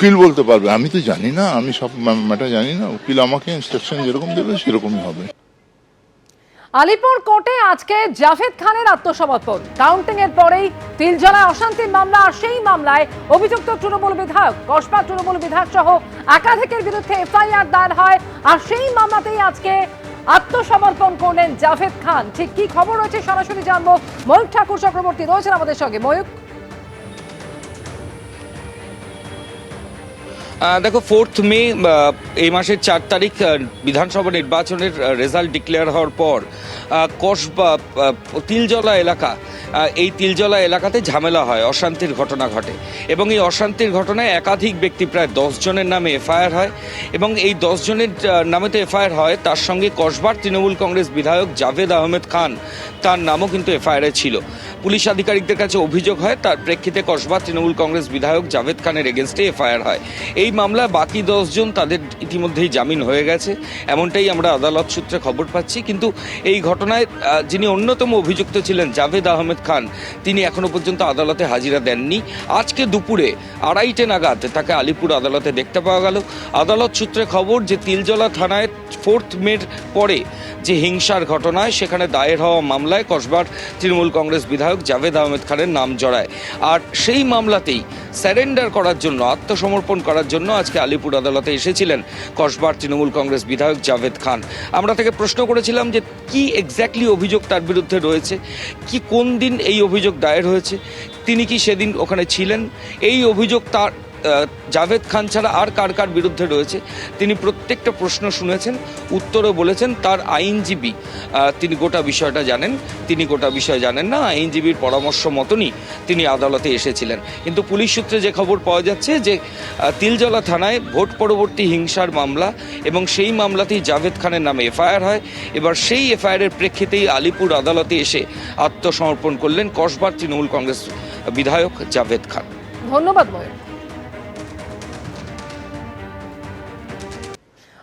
উকিল বলতে পারবে, আমি তো জানি না, আমি সব ম্যাটার জানি না। উকিল আমাকে ইনস্ট্রাকশন যেরকম দেবে সেরকমই হবে। আলিপুর কোর্টে আজকে জাভেদ খানের আত্মসমর্পণ। কাউন্টিং এর পরেই তিলজলায় অশান্তির মামলা, আর সেই মামলায় অভিযুক্ত তৃণমূল বিধায়ক, কসবা তৃণমূল বিধায়ক সহ একাধিকের বিরুদ্ধে এফআইআর দায়ের হয়, আর সেই মামলাতেই আজকে আত্মসমর্পণ করলেন জাভেদ খান। ঠিক কি খবর রয়েছে সরাসরি জানবো। ময়ূক ঠাকুর চক্রবর্তী রয়েছেন আমাদের সঙ্গে। ময়ূক, দেখো, 4 মে এই মাসের 4 তারিখ বিধানসভা নির্বাচনের রেজাল্ট ডিক্লেয়ার হওয়ার পর কসবা তিলজলা এলাকা, এই তিলজলা এলাকাতে ঝামেলা হয়, অশান্তির ঘটনা ঘটে এবং এই অশান্তির ঘটনায় একাধিক ব্যক্তি, প্রায় 10 জনের নামে এফআইআর হয় এবং এই 10 জনের নামে তো এফআইআর হয়, তার সঙ্গে কসবার তৃণমূল কংগ্রেস বিধায়ক জাভেদ আহমেদ খান, তার নামও কিন্তু এফআইআরে ছিল। পুলিশ আধিকারিকদের কাছে অভিযোগ হয়, তার প্রেক্ষিতে কসবা তৃণমূল কংগ্রেস বিধায়ক জাভেদ খানের এগেনস্টে এফআইআর হয়। এই মামলায় বাকি 10 জন, তাদের ইতিমধ্যেই জামিন হয়ে গেছে, এমনটাই আমরা আদালত সূত্রে খবর পাচ্ছি। কিন্তু এই ঘটনায় যিনি অন্যতম অভিযুক্ত ছিলেন জাভেদ আহমেদ খান, তিনি এখনো পর্যন্ত আদালতে হাজিরা দেননি। আজকে দুপুরে 2:30 নাগাদ তাকে আলিপুর আদালতে দেখতে পাওয়া গেল। আদালত সূত্রে খবর যে তিলজলা থানায় 4 মের পরে যে হিংসার ঘটনায়, সেখানে দায়ের হওয়া মামলায় কসবার তৃণমূল কংগ্রেস বিধায়ক জাভেদ আহমেদ খানের নাম জড়ায়, আর সেই মামলাতেই স্যারেন্ডার করার জন্য, আত্মসমর্পণ করার জন্য আজকে আলিপুর আদালতে এসেছিলেন কসবার তৃণমূল কংগ্রেস বিধায়ক জাভেদ খান। আমরা তাকে প্রশ্ন করেছিলাম যে কি এক্স্যাক্টলি অভিযোগ তার বিরুদ্ধে রয়েছে, কি কোন দিন এই অভিযোগ দায়ের হয়েছে, তিনি কি সেদিন ওখানে ছিলেন, এই অভিযোগ তার জাভেদ খান ছাড়া আর কার কার বিরুদ্ধে রয়েছে। তিনি প্রত্যেকটা প্রশ্ন শুনেছেন, উত্তরও বলেছেন। তার আইনজীবী তিনি গোটা বিষয়টা জানেন, তিনি গোটা বিষয় জানেন না, আইনজীবীর পরামর্শ মতনই তিনি আদালতে এসেছিলেন। কিন্তু পুলিশ সূত্রে যে খবর পাওয়া যাচ্ছে যে তিলজলা থানায় ভোট পরবর্তী হিংসার মামলা এবং সেই মামলাতেই জাভেদ খানের নামে এফআইআর হয়। এবার সেই এফআইআরের প্রেক্ষিতেই আলিপুর আদালতে এসে আত্মসমর্পণ করলেন কসবার তৃণমূল কংগ্রেস বিধায়ক জাভেদ খান। ধন্যবাদ ময়ূক।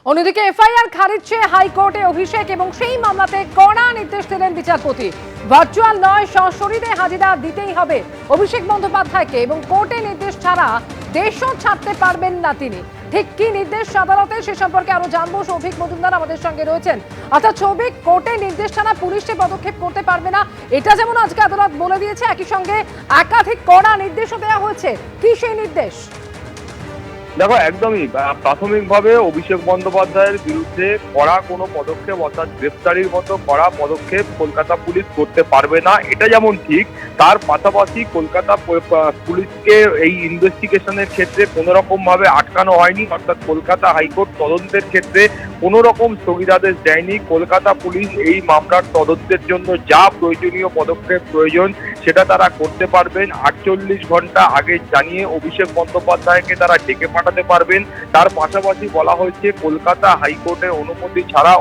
অন্যদিকে এফআইআর খারিজ চেয়ে হাইকোর্টে অভিষেক এবং সেই মামলাতে কড়া নির্দেশ দিলেন বিচারপতি। ভার্চুয়াল নয়, সশরীরে হাজিরা দিতেই হবে অভিষেক বন্দ্যোপাধ্যায়কে, এবং কোর্টে নির্দেশ ছাড়া দেশও ছাড়তে পারবেন না তিনি। ঠিক কি নির্দেশ আদালতে, সে সম্পর্কে আরো জানবো। সৌভিক মজুমদার আমাদের সঙ্গে রয়েছেন। অর্থাৎ সৌভিক, কোর্টে নির্দেশ ছাড়া পুলিশে পদক্ষেপ করতে পারবে না, এটা যেমন আজকে আদালত বলে দিয়েছে, একই সঙ্গে একাধিক কড়া নির্দেশও দেওয়া হয়েছে। কি সেই নির্দেশ? দেখো, একদমই প্রাথমিকভাবে অভিষেক বন্দ্যোপাধ্যায়ের বিরুদ্ধে কড়া কোনো পদক্ষেপ, অর্থাৎ গ্রেফতারির মতো কড়া পদক্ষেপ কলকাতা পুলিশ করতে পারবে না, এটা যেমন ঠিক, তার পাশাপাশি কলকাতা পুলিশকে এই ইনভেস্টিগেশনের ক্ষেত্রে কোনো রকম ভাবে আটকানো হয়নি, অর্থাৎ কলকাতা হাইকোর্ট তদন্তের ক্ষেত্রে কোনো রকম স্থগিতাদেশ দেয়নি। কলকাতা পুলিশ এই মামলার তদন্তের জন্য যা প্রয়োজনীয় পদক্ষেপ প্রয়োজন সেটা তারা করতে পারবেন। 48 ঘন্টা আগে জানিয়ে অভিষেক বন্দ্যোপাধ্যায়কে তারা ডেকে পাঠাতে পারবেন। তার পাশাপাশি বলা হয়েছে কলকাতা হাইকোর্টের অনুমতি ছাড়া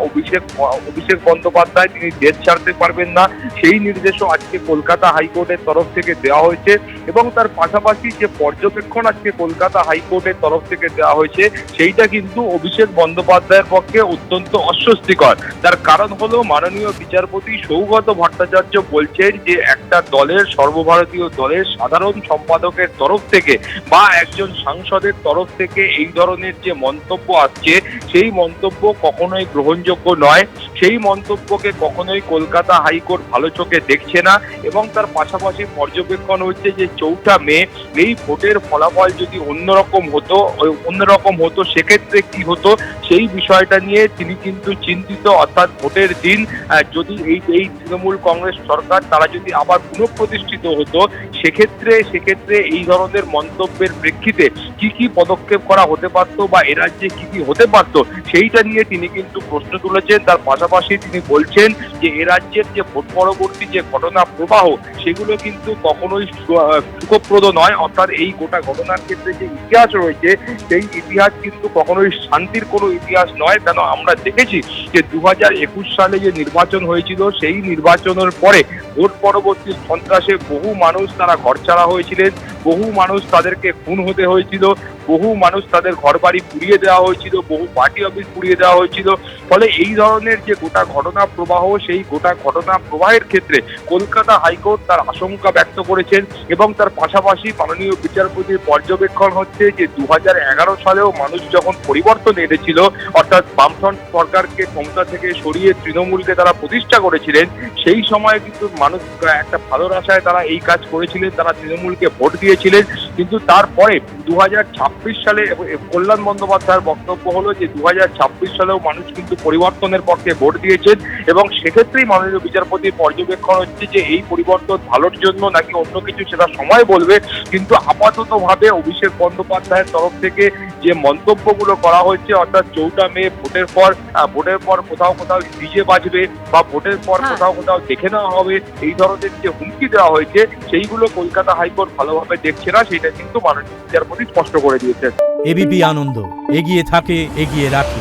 অভিষেক বন্দ্যোপাধ্যায় তিনি দেশ ছাড়তে পারবেন না, সেই নির্দেশও আজকে কলকাতা হাইকোর্টের তরফ থেকে দেওয়া হয়েছে। এবং তার পাশাপাশি যে পর্যবেক্ষণ আজকে কলকাতা হাইকোর্টের তরফ থেকে দেওয়া হয়েছে, সেইটা কিন্তু অভিষেক বন্দ্যোপাধ্যায়ের পক্ষে অত্যন্ত অস্বস্তিকর। তার কারণ হলো, মাননীয় বিচারপতি সৌগত ভট্টাচার্য বলছেন যে একটা দলের, সর্বভারতীয় দলের সাধারণ সম্পাদকের তরফ থেকে বা একজন সাংসদের তরফ থেকে এই ধরনের যে মন্তব্য আসছে, সেই মন্তব্য কখনোই গ্রহণযোগ্য নয়। সেই মন্তব্যকে কখনোই কলকাতা হাইকোর্ট ভালো চোখে দেখছে না। এবং তার পাশাপাশি পর্যবেক্ষণ হচ্ছে যে 4 মে এই ভোটের ফলাফল যদি অন্যরকম হতো সেক্ষেত্রে কি হতো, সেই বিষয়টা নিয়ে তিনি কিন্তু চিন্তিত। অর্থাৎ ভোটের দিন যদি এই তৃণমূল কংগ্রেস সরকার তারা যদি আবার পুনঃপ্রতিষ্ঠিত হতো, সেক্ষেত্রে এই ধরনের মন্তব্যের প্রেক্ষিতে কি পদক্ষেপ করা হতে পারতো বা এ রাজ্যে কি হতে পারতো, সেইটা নিয়ে তিনি কিন্তু প্রশ্ন তুলেছেন। তার পাশাপাশি তিনি বলছেন যে এ রাজ্যের যে ভোট পরবর্তী যে ঘটনা প্রবাহ, সেগুলো কিন্তু কখনোই সুখপ্রদ নয়। অর্থাৎ এই গোটা ঘটনার ক্ষেত্রে যে ইতিহাস রয়েছে, সেই ইতিহাস কিন্তু কখনোই শান্তির কোনো ইতিহাস নয়। কেন আমরা দেখেছি যে 2021 সালে যে নির্বাচন হয়েছিল, সেই নির্বাচনের পরে ভোট পরবর্তী সন্ত্রাসে বহু মানুষ তারা ঘরছাড়া হয়েছিলেন, বহু মানুষ তাদেরকে খুন হতে হয়েছিল, বহু মানুষ তাদের ঘরবাড়ি পুড়িয়ে দেওয়া হয়েছিল, বহু পার্টি অফিস পুড়িয়ে দেওয়া হয়েছিল। ফলে এই ধরনের যে গোটা ঘটনা প্রবাহ, সেই গোটা ঘটনা প্রবাহের ক্ষেত্রে কলকাতা হাইকোর্ট তার আশঙ্কা ব্যক্ত করেছেন এবং তার পাশাপাশি মাননীয় বিচারপতির পর্যবেক্ষণ হচ্ছে যে 2011 সালেও মানুষ যখন পরিবর্তন এনেছিল, অর্থাৎ বামফ্রন্ট সরকারকে ক্ষমতা থেকে সরিয়ে তৃণমূলকে তারা প্রতিষ্ঠা করেছিলেন, সেই সময় কিন্তু মানুষ একটা ভালোর আশায় তারা এই কাজ করেছিলেন, তারা তৃণমূলকে ভোট দিয়েছিলেন। কিন্তু তারপরে 2026 সালে কল্যাণ বন্দ্যোপাধ্যায়ের বক্তব্য হলো যে 2026 সালেও মানুষ কিন্তু পরিবর্তনের পক্ষে ভোট দিয়েছেন এবং সেক্ষেত্রেই মাননীয় বিচারপতির পর্যবেক্ষণ হচ্ছে যে এই পরিবর্তন ভালোর জন্য নাকি অন্য কিছু সেটা সময় বলবে। কিন্তু আপাতত ভাবে অভিষেক বন্দ্যোপাধ্যায়ের তরফ থেকে যে মন্তব্যগুলো করা হয়েছে, অর্থাৎ 4 মে ভোটের পর কোথাও কোথাও ডিজে বাজবে বা ভোটের পর কোথাও দেখে নেওয়া হবে, এই ধরনের যে হুমকি দেওয়া হয়েছে সেইগুলো কলকাতা হাইকোর্ট ভালোভাবে দেখছে না, সেটা কিন্তু মাননীয় বিচারপতি স্পষ্ট করে দিয়েছেন। এবিপি আনন্দ, এগিয়ে থাকে, এগিয়ে রাখে।